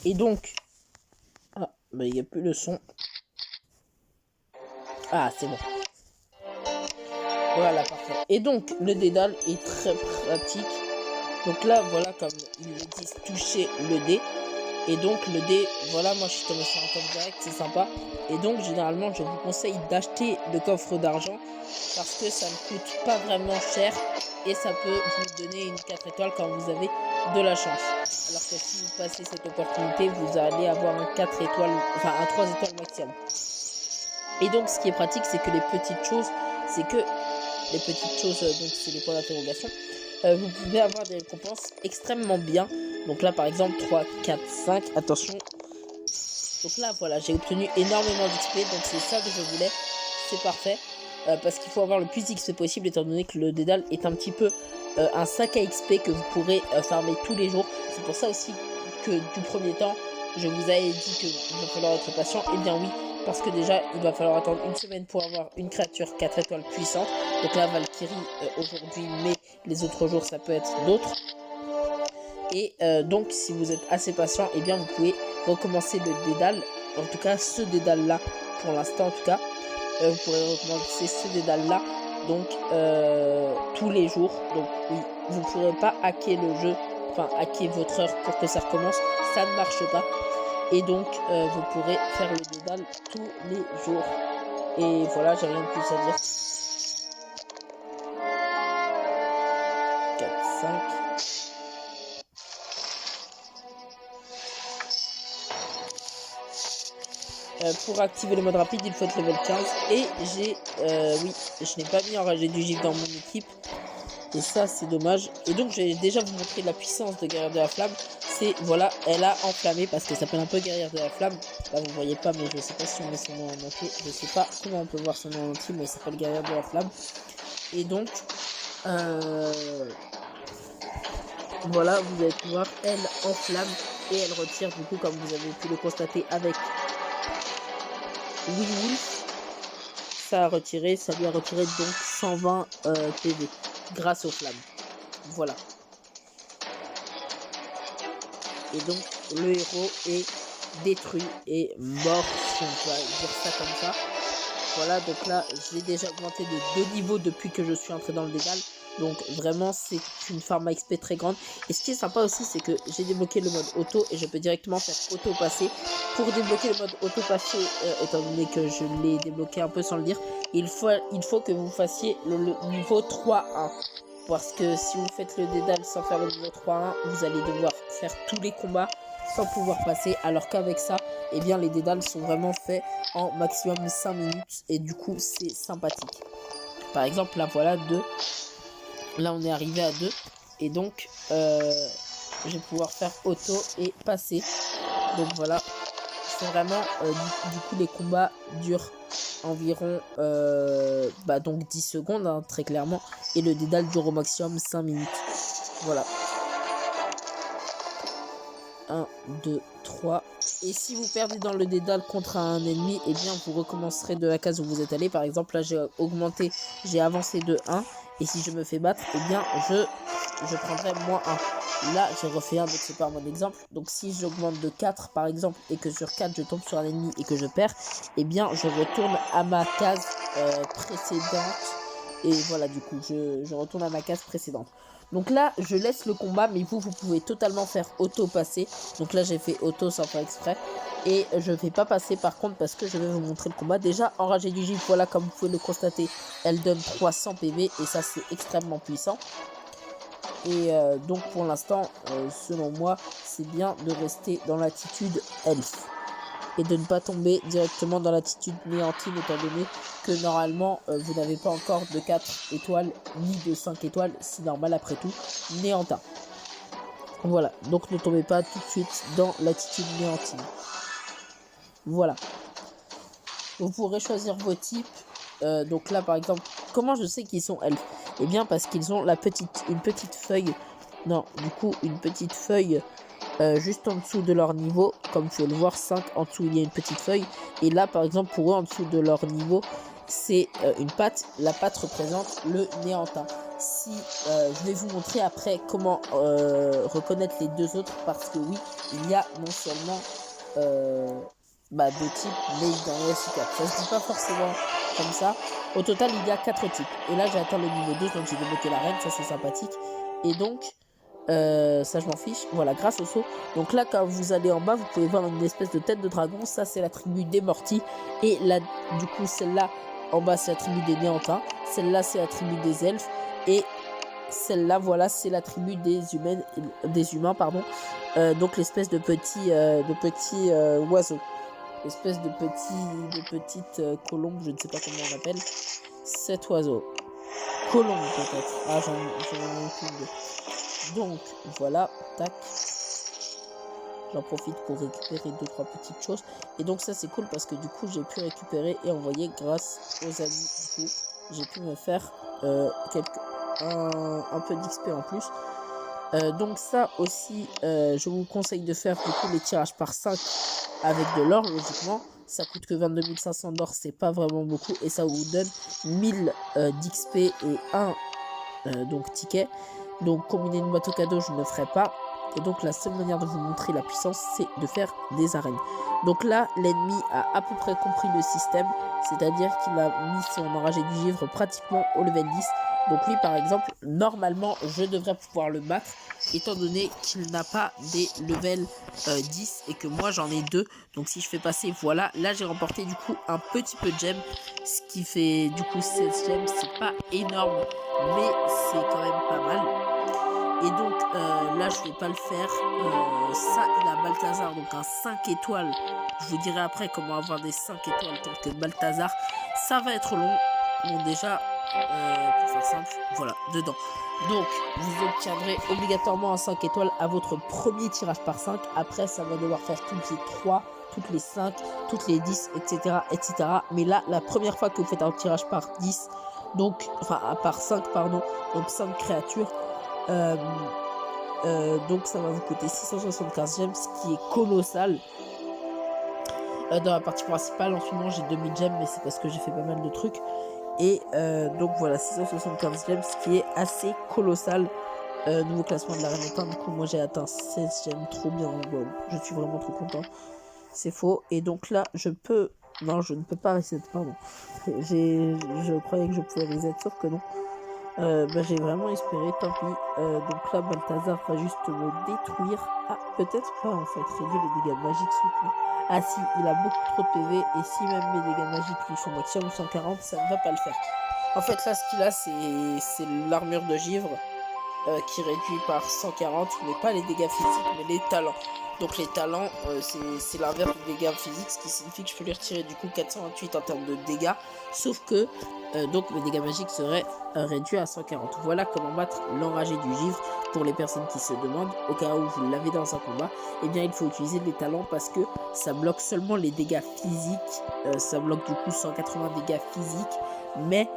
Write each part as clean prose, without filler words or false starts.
Et donc... Ah, bah il n'y a plus le son. Ah, c'est bon. Voilà, parfait. Et donc, le dédale est très pratique. Donc là, voilà, comme ils le disent, toucher le dé. Et donc, le dé, voilà, moi je suis tombé sur un coffre direct, c'est sympa. Et donc, généralement, je vous conseille d'acheter le coffre d'argent parce que ça ne coûte pas vraiment cher et ça peut vous donner une 4 étoiles quand vous avez de la chance. Alors que si vous passez cette opportunité, vous allez avoir un 4 étoiles, enfin un 3 étoiles maximum. Et donc, ce qui est pratique, c'est que les petites choses, donc c'est les points d'interrogation, vous pouvez avoir des récompenses extrêmement bien. Donc là, par exemple, 3, 4, 5, attention. Donc là, voilà, j'ai obtenu énormément d'XP, donc c'est ça que je voulais. C'est parfait, parce qu'il faut avoir le plus d'XP possible, étant donné que le dédale est un petit peu un sac à XP que vous pourrez farmer tous les jours. C'est pour ça aussi que du premier temps, je vous avais dit qu'il va falloir être patient. Et bien oui, parce que déjà, il va falloir attendre une semaine pour avoir une créature 4 étoiles puissante. Donc là, Valkyrie aujourd'hui, mais les autres jours, ça peut être d'autres. Et donc, si vous êtes assez patient, et bien vous pouvez recommencer le dédale. En tout cas, ce dédale-là, pour l'instant en tout cas. Vous pourrez recommencer ce dédale-là. Donc, tous les jours. Donc, oui, vous ne pourrez pas hacker le jeu. Enfin, hacker votre heure pour que ça recommence. Ça ne marche pas. Et donc, vous pourrez faire le dédale tous les jours. Et voilà, j'ai rien de plus à dire. 4, 5... pour activer le mode rapide, il faut être level 15. Et j'ai... oui, je n'ai pas mis enragé du gif dans mon équipe. Et ça, c'est dommage. Et donc, j'ai déjà vous montrer la puissance de Guerrière de la Flamme. C'est, voilà, elle a enflammé parce qu'elle s'appelle un peu Guerrière de la Flamme. Là, vous voyez pas, mais je sais pas si on met son nom en entier. Je sais pas comment on peut voir son nom en entier, mais elle s'appelle Guerrière de la Flamme. Et donc, voilà, vous allez pouvoir, elle enflamme et elle retire, du coup, comme vous avez pu le constater avec Wolf, ça a retiré, ça lui a retiré donc 120 PV grâce aux flammes. Voilà. Et donc le héros est détruit et mort, si on peut dire ça comme ça. Voilà, donc là j'ai déjà augmenté de 2 niveaux depuis que je suis entré dans le dédale. Donc vraiment c'est une farm à XP très grande. Et ce qui est sympa aussi, c'est que j'ai débloqué le mode auto et je peux directement faire auto passer. Pour débloquer le mode auto passer, étant donné que je l'ai débloqué un peu sans le dire, il faut que vous fassiez le niveau 3-1. Parce que si vous faites le dédale sans faire le niveau 3-1, vous allez devoir faire tous les combats sans pouvoir passer. Alors qu'avec ça, eh bien les dédales sont vraiment faits en maximum 5 minutes. Et du coup, c'est sympathique. Par exemple, là voilà 2. Là on est arrivé à 2. Et donc, je vais pouvoir faire auto et passer. Donc voilà. C'est vraiment, du coup, les combats durent environ donc 10 secondes, hein, très clairement. Et le dédale dure au maximum 5 minutes. Voilà. 1, 2, 3. Et si vous perdez dans le dédale contre un ennemi, eh bien vous recommencerez de la case où vous êtes allé. Par exemple, là j'ai avancé de 1. Et si je me fais battre, eh bien je prendrai moins 1. Là, j'ai refait 1, donc c'est pas mon exemple. Donc si j'augmente de 4 par exemple, et que sur 4 je tombe sur un ennemi et que je perds, eh bien je retourne à ma case précédente. Et voilà, du coup, je retourne à ma case précédente. Donc là, je laisse le combat, mais vous pouvez totalement faire auto-passer. Donc là, j'ai fait auto sans faire exprès. Et je ne vais pas passer par contre parce que je vais vous montrer le combat. Déjà, enragé du gif, voilà, comme vous pouvez le constater, elle donne 300 PV. Et ça, c'est extrêmement puissant. Et donc pour l'instant, selon moi, c'est bien de rester dans l'attitude elfe. Et de ne pas tomber directement dans l'attitude néantine, étant donné que normalement vous n'avez pas encore de 4 étoiles ni de 5 étoiles, c'est normal après tout, néantin. Voilà, donc ne tombez pas tout de suite dans l'attitude néantine. Voilà. Vous pourrez choisir vos types. Donc là par exemple, comment je sais qu'ils sont elfes? Eh bien parce qu'ils ont une petite feuille. Non, du coup une petite feuille juste en dessous de leur niveau, comme vous pouvez le voir, 5 en dessous il y a une petite feuille, et là par exemple pour eux en dessous de leur niveau c'est une patte. La patte représente le néantin. si je vais vous montrer après comment reconnaître les deux autres, parce que oui, il y a non seulement deux types, mais il y en a aussi 4. Ça se dit pas forcément comme ça. Au total, il y a 4 types. Et là, j'ai atteint le niveau 2, donc j'ai débloqué l'arène, ça c'est sympathique. Et donc, ça je m'en fiche. Voilà, grâce au saut. Donc là, quand vous allez en bas, vous pouvez voir une espèce de tête de dragon. Ça, c'est la tribu des Mortis. Et là, du coup, celle-là, en bas, c'est la tribu des Néantins. Celle-là, c'est la tribu des Elfes. Et celle-là, voilà, c'est la tribu des humains, pardon. Donc l'espèce de petits oiseaux. Espèce de petite colombe, je ne sais pas comment on appelle cet oiseau. Colombe peut-être. Ah, j'en ai aucune idée. Donc voilà, tac. J'en profite pour récupérer 2-3 petites choses. Et donc ça c'est cool parce que du coup j'ai pu récupérer et envoyer grâce aux amis. Du coup j'ai pu me faire un peu d'XP en plus. Donc ça aussi, je vous conseille de faire du coup les tirages par 5 avec de l'or, logiquement. Ça coûte que 22 500 d'or, c'est pas vraiment beaucoup. Et ça vous donne 1000 d'XP et un donc ticket. Donc combiner une boîte au cadeau, je ne le ferai pas. Et donc la seule manière de vous montrer la puissance, c'est de faire des arènes. Donc là, l'ennemi a à peu près compris le système. C'est-à-dire qu'il a mis son enragé du givre pratiquement au level 10. Donc lui par exemple, normalement je devrais pouvoir le battre étant donné qu'il n'a pas des levels 10 et que moi j'en ai 2. Donc si je fais passer, voilà, là j'ai remporté du coup un petit peu de gemmes, ce qui fait du coup 16 gemmes, c'est pas énorme mais c'est quand même pas mal. Et donc là je vais pas le faire, ça il a Balthazar, donc un 5 étoiles, je vous dirai après comment avoir des 5 étoiles tant que Balthazar, ça va être long. Bon déjà, pour faire simple, voilà, dedans. Donc, vous obtiendrez obligatoirement un 5 étoiles à votre premier tirage par 5. Après, ça va devoir faire toutes les 3, toutes les 5, toutes les 10, etc., etc. Mais là, la première fois que vous faites un tirage par 10, donc, enfin, par 5, pardon, donc 5 créatures, donc ça va vous coûter 675 gemmes, ce qui est colossal. Dans la partie principale, en ce moment, j'ai 2000 gemmes, mais c'est parce que j'ai fait pas mal de trucs. Et donc voilà, 675 gemmes, ce qui est assez colossal. Nouveau classement de l'arène éteinte. Du coup, moi j'ai atteint 16 gemmes, trop bien. Wow. Je suis vraiment trop content. C'est faux. Et donc là, je peux. Non, je ne peux pas reset, pardon. Je croyais que je pouvais reset, sauf que non. J'ai vraiment espéré, tant pis. Donc là, Balthazar va juste me détruire. Ah, peut-être pas en fait. Réduire les dégâts magiques soutenus. Ah si, il a beaucoup trop de PV. Et si même mes dégâts magiques lui sont maximum 140, ça ne va pas le faire. En fait, là, ce qu'il a, c'est l'armure de givre qui réduit par 140, mais pas les dégâts physiques, mais les talents. Donc les talents, c'est l'inverse des dégâts physiques, ce qui signifie que je peux lui retirer du coup 428 en termes de dégâts, sauf que donc mes dégâts magiques seraient réduits à 140. Voilà comment battre l'enragé du givre. Pour les personnes qui se demandent, au cas où vous l'avez dans un combat, eh bien il faut utiliser les talents parce que ça bloque seulement les dégâts physiques, ça bloque du coup 180 dégâts physiques, mais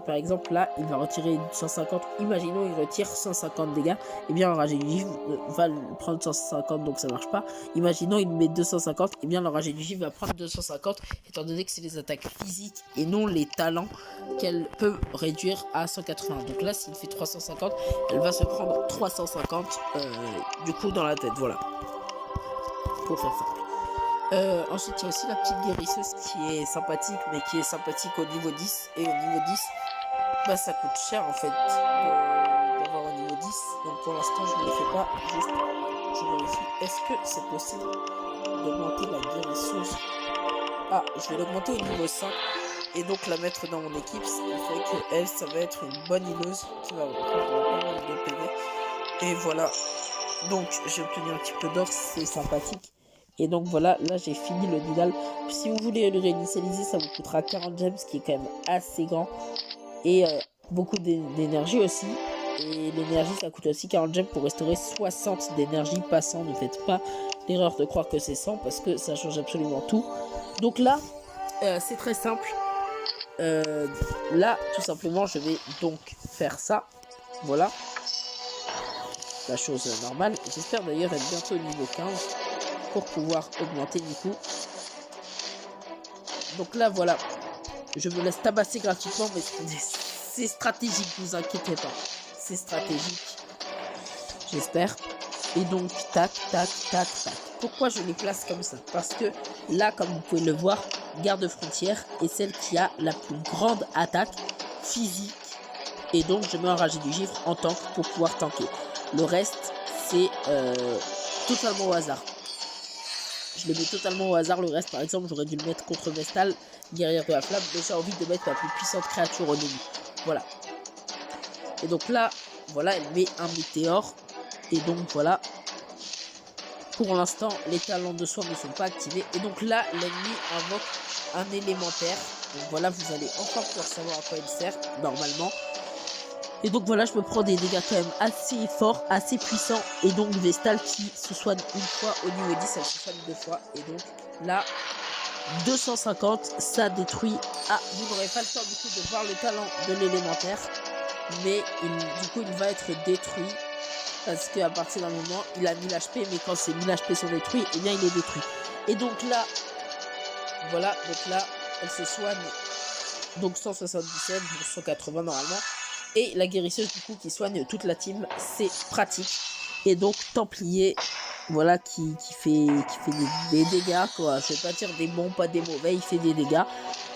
par exemple là il va retirer 150, imaginons il retire 150 dégâts, et bien l'enragé du givre va prendre 150, donc ça marche pas. Imaginons il met 250, et bien l'enragé du givre va prendre 250 étant donné que c'est les attaques physiques et non les talents qu'elle peut réduire à 180. Donc là s'il fait 350, elle va se prendre 350 du coup dans la tête, voilà, pour faire simple. Ensuite, il y a aussi la petite guérisseuse qui est sympathique, mais qui est sympathique au niveau 10. Et au niveau 10, ça coûte cher en fait d'avoir au niveau 10. Donc pour l'instant, je ne le fais pas. Juste, je vérifie. Est-ce que c'est possible d'augmenter la guérisseuse? Ah, je vais l'augmenter au niveau 5 et donc la mettre dans mon équipe. Ce qui fait que elle, ça va être une bonne healeuse qui va prendre pas mal de PV. Et voilà. Donc j'ai obtenu un petit peu d'or, c'est sympathique. Et donc voilà, là j'ai fini le Nidal. Si vous voulez le réinitialiser, ça vous coûtera 40 gemmes, ce qui est quand même assez grand. Et beaucoup d'énergie aussi. Et l'énergie, ça coûte aussi 40 gemmes pour restaurer 60 d'énergie passant. Ne faites pas l'erreur de croire que c'est 100 parce que ça change absolument tout. Donc là, c'est très simple. Là, tout simplement, je vais donc faire ça. Voilà. La chose normale. J'espère d'ailleurs être bientôt au niveau 15. Pour pouvoir augmenter du coup. Donc là voilà, je me laisse tabasser gratuitement, mais c'est stratégique, vous inquiétez pas. C'est stratégique. J'espère. Et donc, tac, tac, tac, tac. Pourquoi je les place comme ça? Parce que là, comme vous pouvez le voir, garde frontière est celle qui a la plus grande attaque physique. Et donc, je mets enragé du givre en tank pour pouvoir tanker. Le reste, c'est totalement au hasard. Je le mets totalement au hasard. Le reste, par exemple, j'aurais dû le mettre contre Vestal, guerrière de la flamme. Mais j'ai envie de mettre la plus puissante créature au ennemi. Voilà. Et donc là, voilà, elle met un météore. Et donc voilà, pour l'instant, les talents de soin ne sont pas activés. Et donc là, l'ennemi invoque un élémentaire. Donc voilà, vous allez enfin pouvoir savoir à quoi il sert, normalement. Et donc voilà, je me prends des dégâts quand même assez forts, assez puissants. Et donc Vestal qui se soigne une fois au niveau 10, elle se soigne 2 fois. Et donc là, 250, ça détruit. Ah, vous n'aurez pas le temps du coup de voir le talent de l'élémentaire. Mais du coup, il va être détruit. Parce qu'à partir d'un moment, il a 1000 HP, mais quand ces 1000 HP sont détruits, eh bien il est détruit. Et donc là, voilà, donc là, elle se soigne. Donc 177, 180 normalement. Et la guérisseuse du coup qui soigne toute la team, c'est pratique. Et donc Templier, voilà, qui fait des dégâts, quoi. Je vais pas dire des bons, pas des mauvais, il fait des dégâts.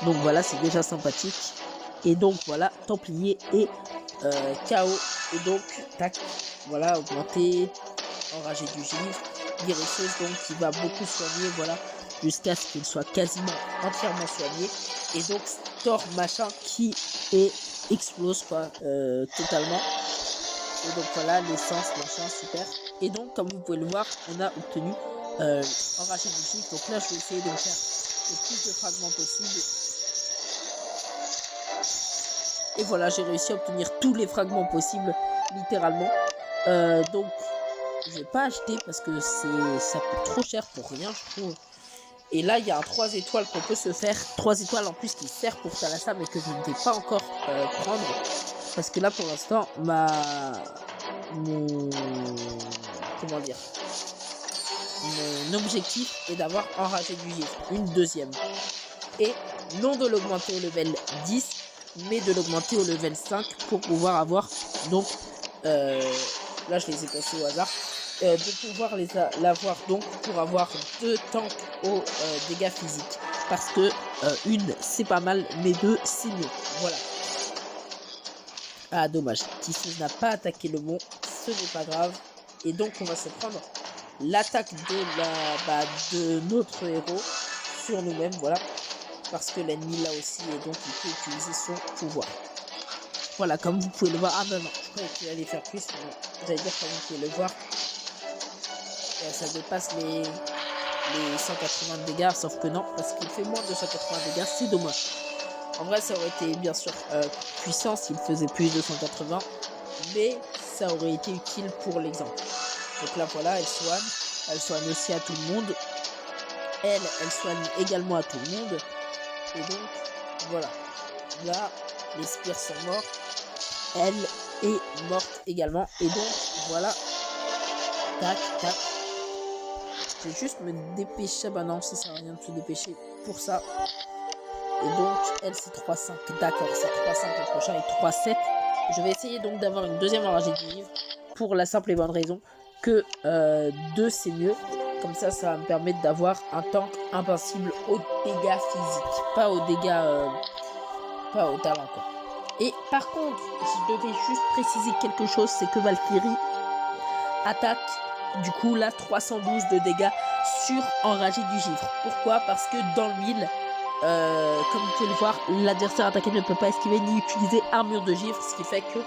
Donc voilà, c'est déjà sympathique. Et donc voilà, Templier et KO. Et donc, tac, voilà, augmenter, enragé du givre, guérisseuse donc qui va beaucoup soigner, voilà, jusqu'à ce qu'il soit quasiment entièrement soigné. Et donc Thor machin qui explose quoi, totalement. Et donc voilà, l'essence machin, super. Et donc comme vous pouvez le voir, on a obtenu enragé du givre. Donc là je vais essayer de me faire le plus de fragments possible. Et voilà, j'ai réussi à obtenir tous les fragments possibles, littéralement. Donc, je vais pas acheter parce que ça coûte trop cher pour rien, je trouve. Et là, il y a un 3 étoiles qu'on peut se faire. 3 étoiles en plus qui sert pour Thalassa, mais que je ne vais pas encore prendre. Parce que là, pour l'instant, comment dire, mon objectif est d'avoir enragé du givre, une deuxième. Et non de l'augmenter au level 10, mais de l'augmenter au level 5 pour pouvoir avoir, donc, là je les ai passés au hasard, de pouvoir l'avoir donc pour avoir 2 tanks aux dégâts physiques. Parce que une c'est pas mal, mais 2 c'est mieux. Voilà. Ah dommage, Tissus n'a pas attaqué le bon, ce n'est pas grave. Et donc on va se prendre l'attaque de notre héros sur nous-mêmes, voilà. Parce que l'ennemi là aussi, et donc il peut utiliser son pouvoir. Voilà, comme vous pouvez le voir. Ah ben non, je croyais qu'il allait faire plus, mais j'allais dire comme vous pouvez le voir, ça dépasse les 180 dégâts, sauf que non, parce qu'il fait moins de 180 dégâts, c'est dommage. En vrai, ça aurait été bien sûr puissant s'il faisait plus de 180, mais ça aurait été utile pour l'exemple. Donc là voilà, elle soigne aussi à tout le monde. Elle soigne également à tout le monde. Et donc, voilà. Là, les spires sont morts. Elle est morte également. Et donc, voilà. Tac, tac. Je vais juste me dépêcher. Bah non, ça sert à rien de se dépêcher pour ça. Et donc, elle, c'est 3-5. D'accord, c'est 3-5 le prochain et 3-7. Je vais essayer donc d'avoir une deuxième enragée du givre. Pour la simple et bonne raison que 2, c'est mieux. Comme ça, ça va me permettre d'avoir un tank invincible aux dégâts physiques. Pas aux dégâts... pas au talent, quoi. Et par contre, je devais juste préciser quelque chose, c'est que Valkyrie attaque, du coup, là, 312 de dégâts sur enragé du givre. Pourquoi? Parce que dans le 1000, comme vous pouvez le voir, l'adversaire attaqué ne peut pas esquiver ni utiliser armure de givre, ce qui fait que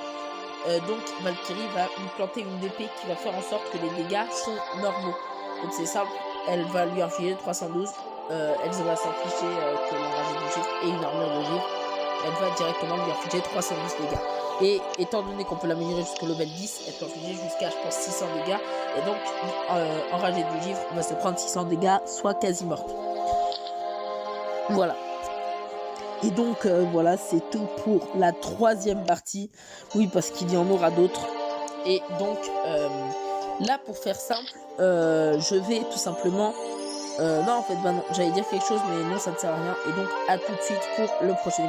donc Valkyrie va lui planter une épée qui va faire en sorte que les dégâts sont normaux. Donc c'est simple, elle va lui infliger 312, elle va s'infliger que l'enragé du givre et une armure de givre. Elle va directement lui infliger 312 dégâts. Et étant donné qu'on peut l'améliorer jusqu'au level 10, elle peut infliger jusqu'à, je pense, 600 dégâts. Et donc, enragée du givre va se prendre 600 dégâts, soit quasi morte. Voilà. Et donc, voilà, c'est tout pour la 3e partie. Oui, parce qu'il y en aura d'autres. Et donc, là, pour faire simple, je vais tout simplement... non, en fait, bah non, j'allais dire quelque chose, mais non, ça ne sert à rien. Et donc, à tout de suite pour le prochain